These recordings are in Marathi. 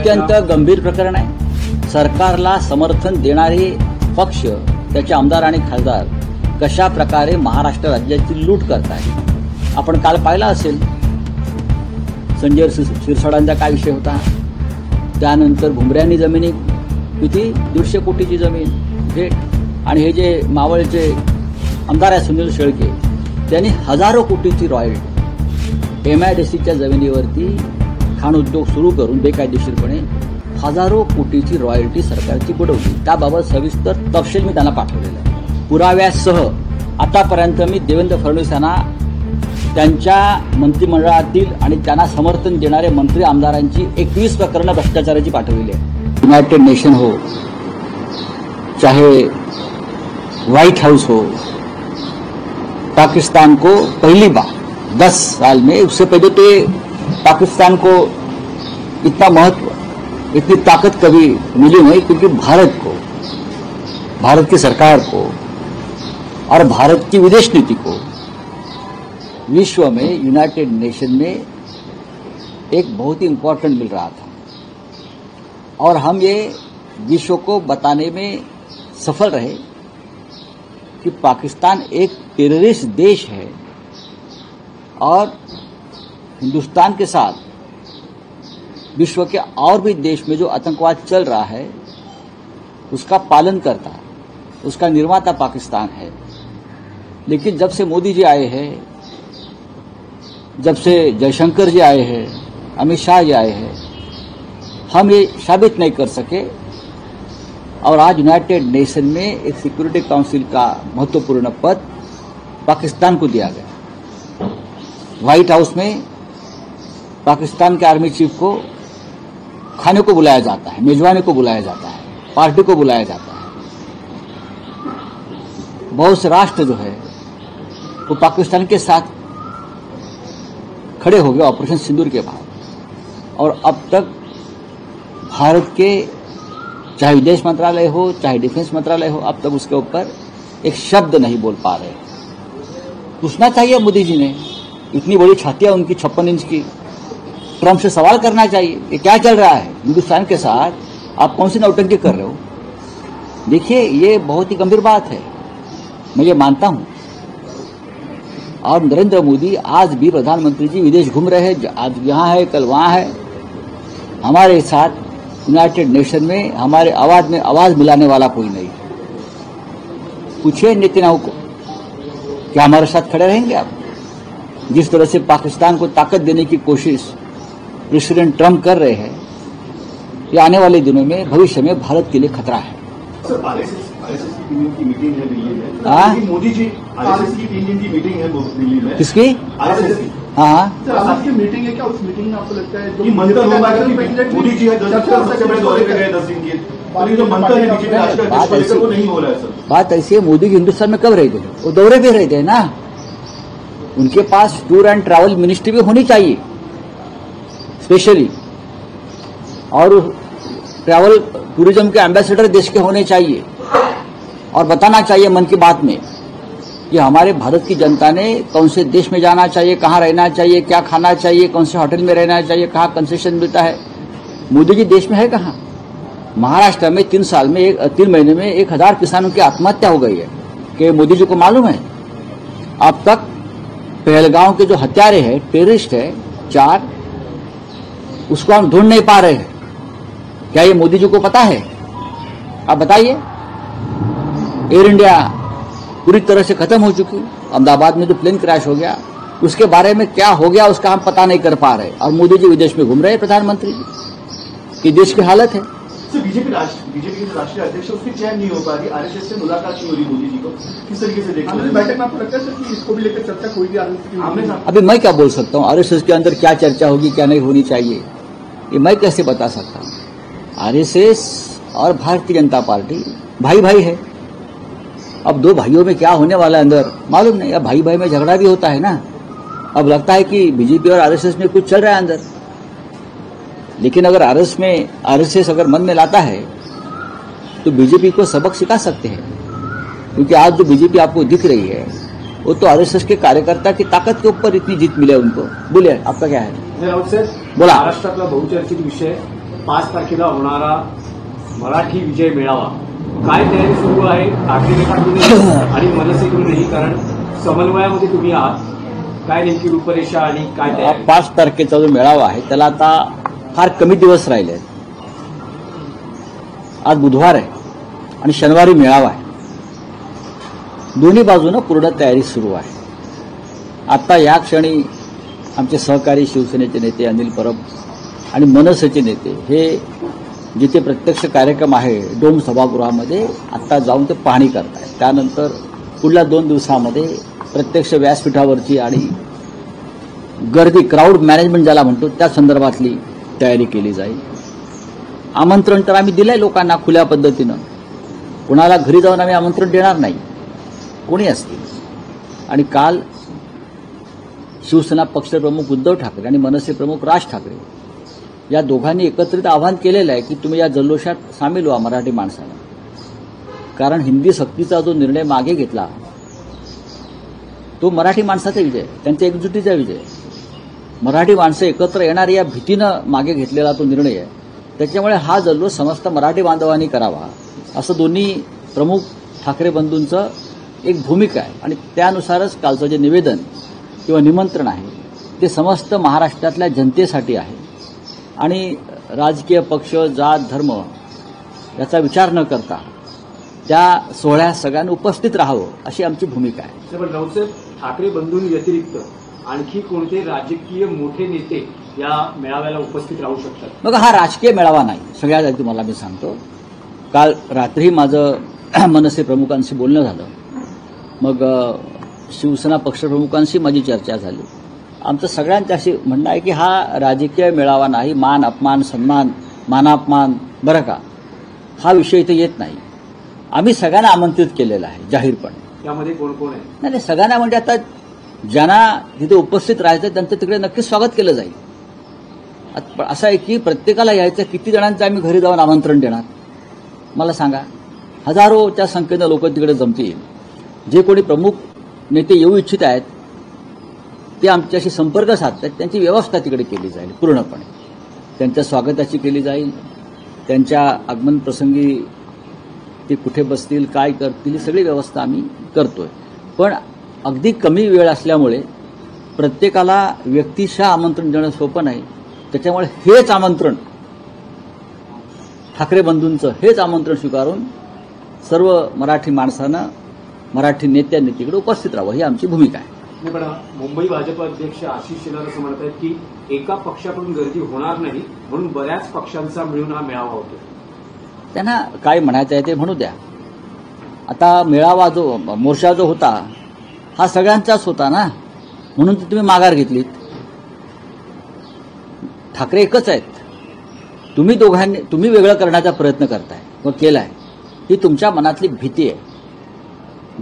अत्यंत गंभीर प्रकरण आहे. सरकारला समर्थन देणारे पक्ष, त्याचे आमदार आणि खासदार कशा प्रकारे महाराष्ट्र राज्याची लूट करत आहेत. आपण काल पाहिला असेल संजय शिरसाटांचा काय विषय होता. त्यानंतर भुमऱ्यांनी जमिनी किती 150 कोटीची जमीन भेट, आणि हे जे मावळचे आमदार आहे सुनील शेळके, त्यांनी हजारो कोटीची रॉयल्टी MIDCच्या जमिनीवरती खाण उद्योग सुरू करून बेकायदेशीरपणे हजारो कोटीची रॉयल्टी सरकारची बुडवली. त्याबाबत सविस्तर तपशील मी त्यांना पाठवलेला आहे पुराव्यासह. आतापर्यंत मी देवेंद्र फडणवीस यांना त्यांच्या मंत्रिमंडळातील आणि त्यांना समर्थन देणारे मंत्री आमदारांची 21 प्रकरणं भ्रष्टाचाराची पाठवलेली आहे. यूनाइटेड नेशन हो, चाहे व्हाइट हाउस हो, पाकिस्तान को पहली बार 10 साल में, उससे पहले तो पाकिस्तान को इतना महत्व, इतनी ताकत कभी मिली नहीं, क्योंकि भारत को, भारत की सरकार को और भारत की विदेश नीति को विश्व में, यूनाइटेड नेशन में एक बहुत ही इम्पोर्टेंट मिल रहा था. और हम ये विश्व को बताने में सफल रहे कि पाकिस्तान एक टेररिस्ट देश है और हिंदुस्तान के साथ विश्व के और भी देश में जो आतंकवाद चल रहा है उसका पालन करता है, उसका निर्माता पाकिस्तान है. लेकिन जब से मोदी जी आए हैं, जब से जयशंकर जी आए हैं, अमित शाह जी आए हैं, हम ये साबित नहीं कर सके. और आज यूनाइटेड नेशन में एक सिक्योरिटी काउंसिल का महत्वपूर्ण पद पाकिस्तान को दिया गया. व्हाइट हाउस में पाकिस्तान के आर्मी चीफ को खाने को बुलाया जाता है, मेजबानी को बुलाया जाता है, पार्टी को बुलाया जाता है. बहुत से राष्ट्र जो है वो पाकिस्तान के साथ खड़े हो गए ऑपरेशन सिंदूर के बाद. और अब तक भारत के चाहे विदेश मंत्रालय हो, चाहे डिफेंस मंत्रालय हो, अब तक उसके ऊपर एक शब्द नहीं बोल पा रहे. पूछना चाहिए मोदी जी ने, इतनी बड़ी छाती है उनकी 56 इंच की. ट्रंप से सवाल करना चाहिए कि क्या चल रहा है हिंदुस्तान के साथ, आप कौन सी नौटंकी कर रहे हो. देखिए ये बहुत ही गंभीर बात है, मैं ये मानता हूं. और नरेंद्र मोदी आज भी प्रधानमंत्री जी विदेश घूम रहे हैं, आज यहाँ है, कल वहाँ है. हमारे साथ यूनाइटेड नेशन में हमारे आवाज में आवाज मिलाने वाला कोई नहीं. पूछिए नेतन्याहू को, क्या हमारे साथ खड़े रहेंगे आप? जिस तरह से पाकिस्तान को ताकत देने की कोशिश प्रेसिडेंट ट्रंप कर रहे हैं, ये आने वाले दिनों में, भविष्य में भारत के लिए खतरा है. सर, RSS की मीटिंग है दिल्ली में. मोदी जी RSS की 3 दिन की मीटिंग है दिल्ली में. किसकी? RSS की. हाँ, सर आपकी मीटिंग है क्या? उस मीटिंग में आपको लगता है जो मंथन होगा कि मोदी जी है 10 बड़े दौरे पे गए 10 दिन के, और ये जो मंथन है बीजेपी राष्ट्रीय अध्यक्ष को लेकर वो नहीं हो रहा है. सर बात ऐसी है, मोदी जी हिंदुस्तान में कब रहे थे? वो दौरे पे रहे थे ना. उनके pass tour end travel ministry भी होनी चाहिए स्पेशली, और ट्रैवल टूरिज्म के एम्बेसडर देश के होने चाहिए, और बताना चाहिए मन की बात में कि हमारे भारत की जनता ने कौन से देश में जाना चाहिए, कहाँ रहना चाहिए, क्या खाना चाहिए, कौन से होटल में रहना चाहिए, कहाँ कंसेशन मिलता है. मोदी जी देश में है कहाँ? महाराष्ट्र में 3 महीने में 1000 किसानों की आत्महत्या हो गई है. कि मोदी जी को मालूम है? अब तक पहलगांव के जो हत्यारे हैं, टेररिस्ट है 4, उसको हम ढूंढ नहीं पा रहे हैं. क्या ये मोदी जी को पता है? आप बताइए. एयर इंडिया पूरी तरह से खत्म हो चुकी. अहमदाबाद में जो प्लेन क्रैश हो गया, उसके बारे में क्या हो गया उसका हम पता नहीं कर पा रहे. और मोदी जी विदेश में घूम रहे हैं, प्रधानमंत्री जी की देश की हालत है. बीजेपी के राष्ट्रीय अध्यक्ष उसकी चयन नहीं हो पा रही, RSS से मुलाकात नहीं हो रही मोदी जी को, किस तरीके से देखते हैं? बैठक में आपको लगता है सर कि इसको भी लेकर चर्चा कोई भी अभी मैं क्या बोल सकता हूँ? RSS के अंदर क्या चर्चा होगी, क्या नहीं होनी चाहिए, ये मैं कैसे बता सकता हूँ? RSS और भारतीय जनता पार्टी भाई भाई है. अब 2 भाइयों में क्या होने वाला है अंदर मालूम नहीं. अब भाई भाई में झगड़ा भी होता है ना. अब लगता है कि बीजेपी और RSS में कुछ चल रहा है अंदर. लेकिन अगर RSS अगर मन में लाता है तो बीजेपी को सबक सिखा सकते हैं. क्योंकि आज जो बीजेपी आपको दिख रही है वो तो RSS के कार्यकर्ता की ताकत के ऊपर इतनी जीत मिले उनको. बोलिए आपका क्या है? राऊत साहेब, बोला. महाराष्ट्रातला बहुचर्चित विषय 5 तारखेला होणारा मराठी विजय मेळावा, काय तयारी सुरू आहे ठाकरे गटाकडून आणि मनसेकडूनही, कारण समन्वयामध्ये तुम्ही आहात, काय नेमकी रूपरेषा आणि काय तयारी? 5 तारखेचा जो मेळावा आहे त्याला आता फार कमी दिवस राहिले आहेत. आज बुधवार आहे आणि शनिवारी मेळावा आहे. दोन्ही बाजूनं पूर्ण तयारी सुरू आहे. आता या क्षणी आमचे सहकारी शिवसेनेचे नेते अनिल परब आणि मनसेचे नेते हे जिथे प्रत्यक्ष कार्यक्रम आहे डोम सभागृहामध्ये आत्ता जाऊन ते पाहणी करत आहेत. त्यानंतर पुढल्या 2 दिवसामध्ये प्रत्यक्ष व्यासपीठावरची आणि गर्दी क्राऊड मॅनेजमेंट ज्याला म्हणतो त्या संदर्भातली तयारी केली जाईल. आमंत्रण तर आम्ही दिलंय लोकांना खुल्या पद्धतीनं. कुणाला घरी जाऊन आम्ही आमंत्रण देणार नाही, कोणी असतील. आणि काल शिवसेना पक्षप्रमुख उद्धव ठाकरे आणि मनसे प्रमुख राज ठाकरे या दोघांनी एकत्रित आवाहन केलेलं आहे की तुम्ही या जल्लोषात सामील व्हा मराठी माणसाला. कारण हिंदी सक्तीचा जो निर्णय मागे घेतला तो मराठी माणसाचा विजय, त्यांच्या एकजुटीचा विजय. मराठी माणसं एकत्र येणार या भीतीनं मागे घेतलेला तो निर्णय आहे. त्याच्यामुळे हा जल्लोष समस्त मराठी बांधवांनी करावा असं दोन्ही प्रमुख ठाकरे बंधूंचं एक भूमिका आहे. आणि त्यानुसारच कालचं जे निवेदन किंवा निमंत्रण आहे ते समस्त महाराष्ट्रातल्या जनतेसाठी आहे. आणि राजकीय पक्ष, जात, धर्म याचा विचार न करता त्या सोहळ्यात सगळ्यांनी उपस्थित राहावं अशी आमची भूमिका आहे. पण राऊतसाहेब, ठाकरे बंधूंव्यतिरिक्त आणखी कोणते राजकीय मोठे नेते या मेळाव्याला उपस्थित राहू शकतात? मग हा राजकीय मेळावा नाही. सगळ्यात आधी तुम्हाला मी सांगतो, काल रात्री माझं मनसे प्रमुखांशी बोलणं झालं. मग शिवसेना पक्षप्रमुखांशी माझी चर्चा झाली. आमचं सगळ्यांचं अशी म्हणणं आहे की हा राजकीय मेळावा नाही. मान अपमान, सन्मान, मानापमान बरं का, हा विषय इथे येत नाही. आम्ही सगळ्यांना आमंत्रित केलेलं आहे जाहीरपणे. त्यामध्ये कोण कोण आहे? नाही, सगळ्यांना म्हणजे आता ज्यांना तिथे उपस्थित राहायचं त्यांचं तिकडे नक्कीच स्वागत केलं जाईल. असं आहे की प्रत्येकाला यायचं, किती जणांचं आम्ही घरी जाऊन आमंत्रण देणार मला सांगा? हजारोच्या संख्येनं लोक तिकडे जमतील. जे कोणी प्रमुख नेते येऊ इच्छित आहेत ते आमच्याशी संपर्क साधतात. त्यांची व्यवस्था तिकडे केली जाईल पूर्णपणे. त्यांच्या स्वागताची केली जाईल. त्यांच्या आगमन प्रसंगी ते कुठे बसतील, काय करतील, ही सगळी व्यवस्था आम्ही करतोय. पण अगदी कमी वेळ असल्यामुळे प्रत्येकाला व्यक्तिशः आमंत्रण देणं सोपं नाही. त्याच्यामुळे हेच आमंत्रण, ठाकरे बंधूंचं हेच आमंत्रण स्वीकारून सर्व मराठी माणसानं, मराठी नेत्यांनी तिकडे उपस्थित राहावं ही आमची भूमिका आहे. पण मुंबई भाजप अध्यक्ष आशिष शेलार असं म्हणत आहेत की एका पक्षाकडून गर्दी होणार नाही, म्हणून बऱ्याच पक्षांचा मिळून हा मेळावा होतो. त्यांना काय म्हणायचं आहे ते म्हणू द्या. आता मेळावा जो, मोर्चा जो होता हा सगळ्यांचाच होता ना, म्हणून तुम्ही माघार घेतलीत. ठाकरे एकच आहेत. तुम्ही वेगळं करण्याचा प्रयत्न करताय व केलाय. ही तुमच्या मनातली भीती आहे.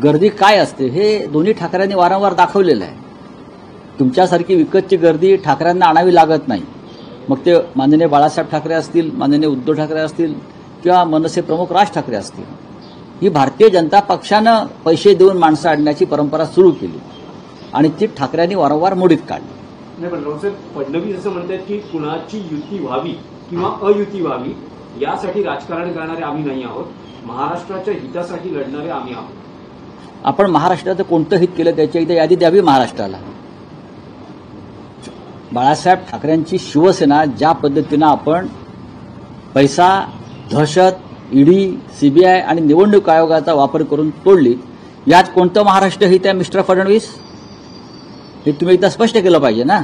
गर्दी काय असते हे दोन्ही ठाकऱ्यांनी वारंवार दाखवलेलं आहे. तुमच्यासारखी विकतची गर्दी ठाकऱ्यांना आणावी लागत नाही. मग ते माननीय बाळासाहेब ठाकरे असतील, माननीय उद्धव ठाकरे असतील किंवा मनसे प्रमुख राज ठाकरे असतील. ही भारतीय जनता पक्षानं पैसे देऊन माणसं आणण्याची परंपरा सुरू केली आणि ती ठाकरेंनी वारंवार मोडीत काढली. नाही, पण राऊतसाहेब, फडणवीस असं म्हणतात की कुणाची युती व्हावी किंवा अयुती व्हावी यासाठी राजकारण करणारे आम्ही नाही आहोत, महाराष्ट्राच्या हितासाठी लढणारे आम्ही आहोत. आपण महाराष्ट्राचं कोणतं हित केलं त्याची एकदा यादी द्यावी महाराष्ट्राला. बाळासाहेब ठाकरेंची शिवसेना ज्या पद्धतीनं आपण पैसा, दहशत, ईडी, सीबीआय आणि निवडणूक आयोगाचा वापर करून तोडली, यात कोणतं महाराष्ट्र हित आहे मिस्टर फडणवीस? हे तुम्ही एकदा स्पष्ट केलं पाहिजे ना.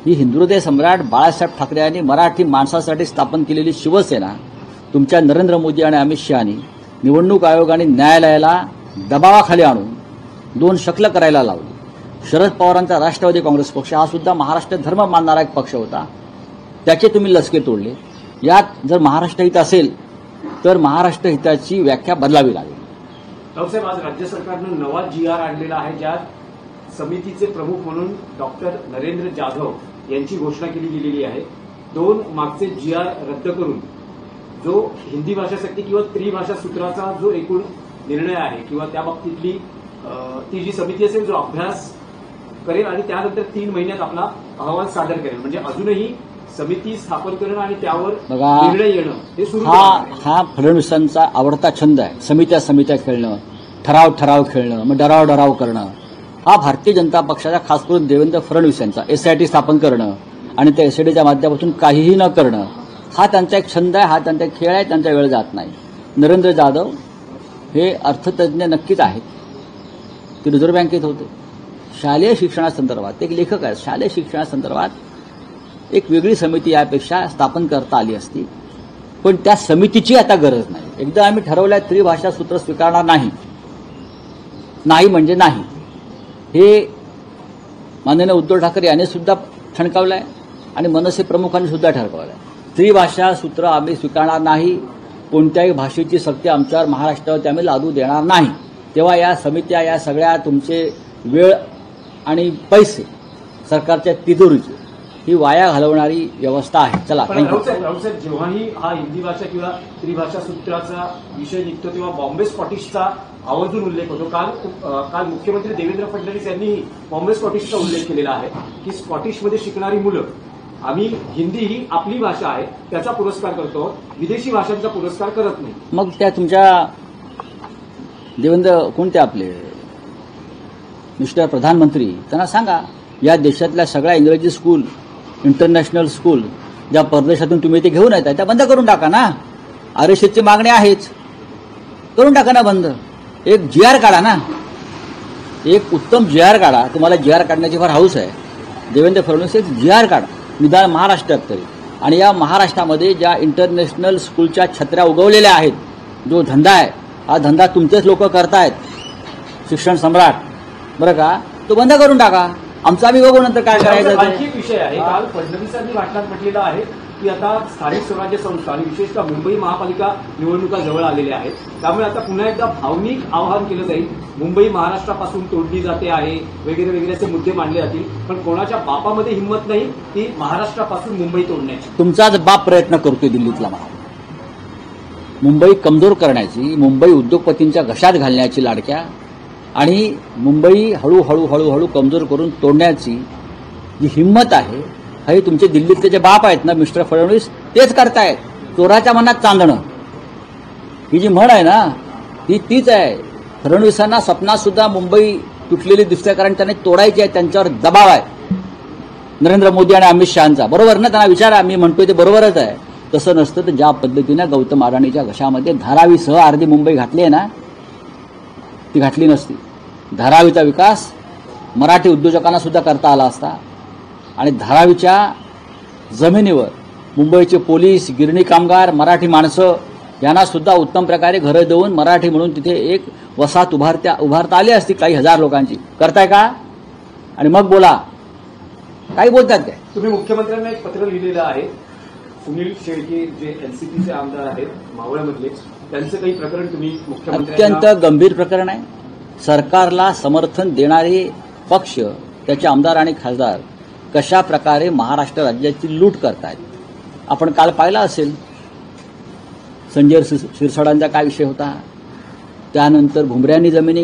ही हिंदुहृदय सम्राट बाळासाहेब ठाकरे यांनी मराठी माणसासाठी स्थापन केलेली शिवसेना तुमच्या नरेंद्र मोदी आणि अमित शहानी निवडणूक आयोग आणि न्यायालयाला दबावाखाली आणून 2 शकलं करायला लावली. शरद पवारांचा राष्ट्रवादी काँग्रेस पक्ष हा सुद्धा महाराष्ट्र धर्म मानणारा एक पक्ष होता, त्याचे तुम्ही लसके तोडले. यात जर महाराष्ट्र हित असेल तर महाराष्ट्र हिताची व्याख्या बदलावी लागेल. राऊतसाहेब, आज राज्य सरकारनं नवा GR आणलेला आहे, ज्यात समितीचे प्रमुख म्हणून डॉक्टर नरेंद्र जाधव यांची घोषणा केली गेलेली आहे. 2 मागचे GR रद्द करून जो हिंदी भाषा सक्ती किंवा त्रिभाषा सूत्राचा जो एकूण निर्णय आहे किंवा त्या बाबतीतली ती जी समिती असेल जो अभ्यास करेल आणि त्यानंतर 3 महिन्यात आपला अहवाल सादर करेल. म्हणजे अजूनही समिती स्थापन करणं आणि त्यावर बघा, निर्णय येणं हे सुरू हा फडणवीसांचा आवडता छंद आहे. समित्या खेळणं, ठराव खेळणं, मग डराव करणं. हा भारतीय जनता पक्षाचा, खास करून देवेंद्र फडणवीस यांचा SIT स्थापन करणं आणि त्या SITच्या माध्यमातून काहीही न करणं हा त्यांचा एक छंद आहे, हा त्यांचा एक खेळ आहे. त्यांचा वेळ जात नाही. नरेंद्र जाधव हे अर्थतज्ञ नक्कीच आहेत. ते रिझर्व्ह बँकेत होते. शालेय शिक्षणासंदर्भात एक लेखक आहेत. शालेय शिक्षणासंदर्भात एक वेगळी समिती यापेक्षा स्थापन करता आली असती, पण त्या समितीची आता गरज नाही. एकदा आम्ही ठरवलं त्रिभाषा सूत्र स्वीकारणार नाही म्हणजे नाही. हे माननीय उद्धव ठाकरे यांनी सुद्धा ठणकावलं आहे आणि मनसे प्रमुखांनी सुद्धा ठणकावलं आहे. त्रिभाषा सूत्र आम्ही स्वीकारणार नाही. कोणत्याही भाषेची सक्ती आमच्यावर महाराष्ट्रावरती आम्ही लादू देणार नाही. तेव्हा या समित्या, या सगळ्या तुमचे वेळ आणि पैसे सरकारच्या तिजोरीचे ही वाया घालवणारी व्यवस्था आहे. चला, राऊत साहेब, जेव्हाही हा हिंदी भाषा किंवा त्रिभाषा सूत्राचा विषय निघतो तेव्हा बॉम्बे स्कॉटिशचा आवर्जून उल्लेख होतो. काल मुख्यमंत्री देवेंद्र फडणवीस यांनी बॉम्बे स्कॉटिशचा उल्लेख केलेला आहे की स्कॉटिशमध्ये शिकणारी मुलं, आम्ही हिंदी ही आपली भाषा आहे त्याचा पुरस्कार करतो, विदेशी भाषांचा पुरस्कार करत नाही. मग त्या तुमच्या देवेंद्र कोणते आपले मिस्टर प्रधानमंत्री त्यांना सांगा, या देशातल्या सगळ्या इंग्रजी स्कूल, इंटरनॅशनल स्कूल ज्या परदेशातून तुम्ही ते घेऊन येताय त्या बंद करून टाका ना. RSSची मागणी आहेच, करून टाका ना बंद. एक GR काढा ना, एक उत्तम GR काढा. तुम्हाला GR काढण्याची फार हौस आहे. देवेंद्र फडणवीस एक GR काढा निदान महाराष्ट्रात तरी. आणि या महाराष्ट्रामध्ये ज्या इंटरनॅशनल स्कूलच्या छत्र्या उगवलेल्या आहेत, जो धंदा आहे, हा धंदा तुमचेच लोक करतायत, शिक्षण सम्राट, बरं का, तो बंद करून टाका. आमचा आम्ही बघू नंतर काय करायचं. आणखी एक विषय आहे. काल फडणवीसांनी भाषणात म्हटलेलं आहे की आता स्थानिक स्वराज्य संस्था आणि विशेषतः मुंबई महापालिका निवडणुका जवळ आलेल्या आहेत, त्यामुळे आता पुन्हा एकदा भावनिक आवाहन केलं जाईल. मुंबई महाराष्ट्रापासून तोडली जाते आहे वगैरे असे मुद्दे मांडले जातील, पण कोणाच्या बापामध्ये हिंमत नाही ती महाराष्ट्रापासून मुंबई तोडण्याची. तुमचाच बाप प्रयत्न करतोय दिल्लीतला. मुंबई कमजोर करण्याची, मुंबई उद्योगपतींच्या घशात घालण्याची लाडक्या, आणि मुंबई हळूहळू कमजोर करून तोडण्याची जी हिंमत आहे, हे तुमचे दिल्लीतले जे बाप आहेत ना मिस्टर फडणवीस, तेच करतायत. चोराच्या मनात चांदणं ही जी म्हण आहे ना, तीच आहे. फडणवीसांना स्वप्नात सुद्धा मुंबई तुटलेली दिसते, कारण त्यांनी तोडायची आहे. त्यांच्यावर दबाव आहे नरेंद्र मोदी आणि अमित शहांचा. बरोबर ना? त्यांना विचारा, मी म्हणतोय ते बरोबरच आहे. तसं नसतं तर ज्या पद्धतीनं गौतम अडाणीच्या घशामध्ये धारावीसह अर्धी मुंबई घातली आहे ना, ती घातली नसती. धारावीचा विकास मराठी उद्योजकांना सुद्धा करता आला असता. आणि धारावीच्या जमिनीवर मुंबईचे पोलीस, गिरणी कामगार, मराठी माणसं यांना सुद्धा उत्तम प्रकारे घरं देऊन मराठी म्हणून तिथे एक वसाहत उभारता आली असती काही हजार लोकांची. करताय का? आणि मग बोला, काही बोलतात काय? तुम्ही मुख्यमंत्र्यांना एक पत्र लिहिलेलं आहे. सुनील शेळके जे NCPचे आमदार आहेत मावळमधले, त्यांचं काही प्रकरण तुम्ही मुख्यमंत्र्यांना. अत्यंत गंभीर प्रकरण आहे. सरकारला समर्थन देणारे पक्ष, त्याचे आमदार आणि खासदार कशा प्रकारे महाराष्ट्र राज्याची लूट करतायत. आपण काल पाहिला असेल संजय शिरसाडांचा काय विषय होता. त्यानंतर भुमऱ्यांनी जमिनी,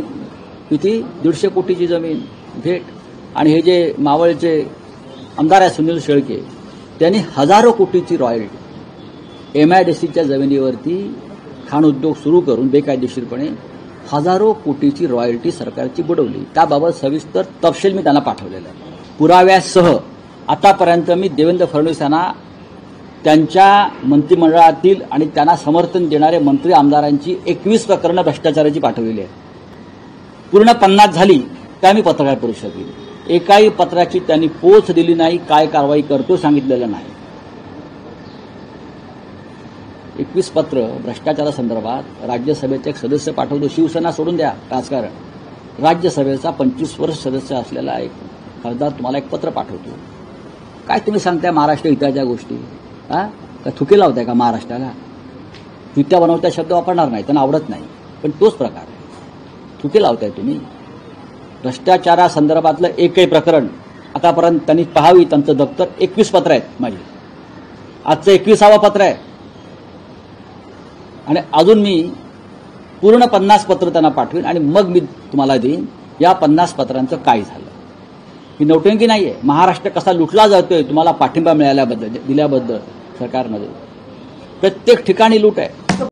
किती 150 कोटीची जमीन भेट. आणि हे जे मावळचे आमदार आहे सुनील शेळके, त्यांनी हजारो कोटीची रॉयल्टी MIDCच्या जमिनीवरती खाण उद्योग सुरू करून बेकायदेशीरपणे हजारो कोटीची रॉयल्टी सरकारची बुडवली. त्याबाबत सविस्तर तपशील मी त्यांना पाठवलेला आहे पुराव्यासह. आतापर्यंत मी देवेंद्र फडणवीस यांना त्यांच्या मंत्रिमंडळातील आणि त्यांना समर्थन देणारे मंत्री आमदारांची 21 प्रकरणं भ्रष्टाचाराची पाठवलेली आहेत. पूर्ण 50 झाली त्या मी पत्रकार परिषद दिली. एकाही पत्राची त्यांनी पोच दिली नाही, काय कारवाई करतो सांगितलेलं नाही. 21 पत्र भ्रष्टाचारासंदर्भात राज्यसभेचे एक सदस्य पाठवतो. शिवसेना सोडून द्या राजकारण, राज्यसभेचा 25 वर्ष सदस्य असलेला एक खासदार तुम्हाला एक पत्र पाठवतो. काय तुम्ही सांगताय महाराष्ट्र हिताच्या गोष्टी? काय थुके लावताय का महाराष्ट्राला? युत्या बनवत्या शब्द वापरणार नाही, त्यांना आवडत नाही, पण तोच प्रकार आहे. थुके लावताय तुम्ही. भ्रष्टाचारासंदर्भातलं एकही प्रकरण आतापर्यंत त्यांनी पाहावी. त्यांचं दप्तर 21 पत्र आहेत माझी. आजचं 21वं पत्र आहे. आणि अजून मी पूर्ण 50 पत्र त्यांना पाठवीन आणि मग मी तुम्हाला देईन या 50 पत्रांचं काय झालं. ही नौटंकी नाही आहे. महाराष्ट्र कसा लुटला जातोय तुम्हाला पाठिंबा मिळाल्याबद्दल दिल्याबद्दल सरकारमध्ये प्रत्येक ठिकाणी लूट आहे.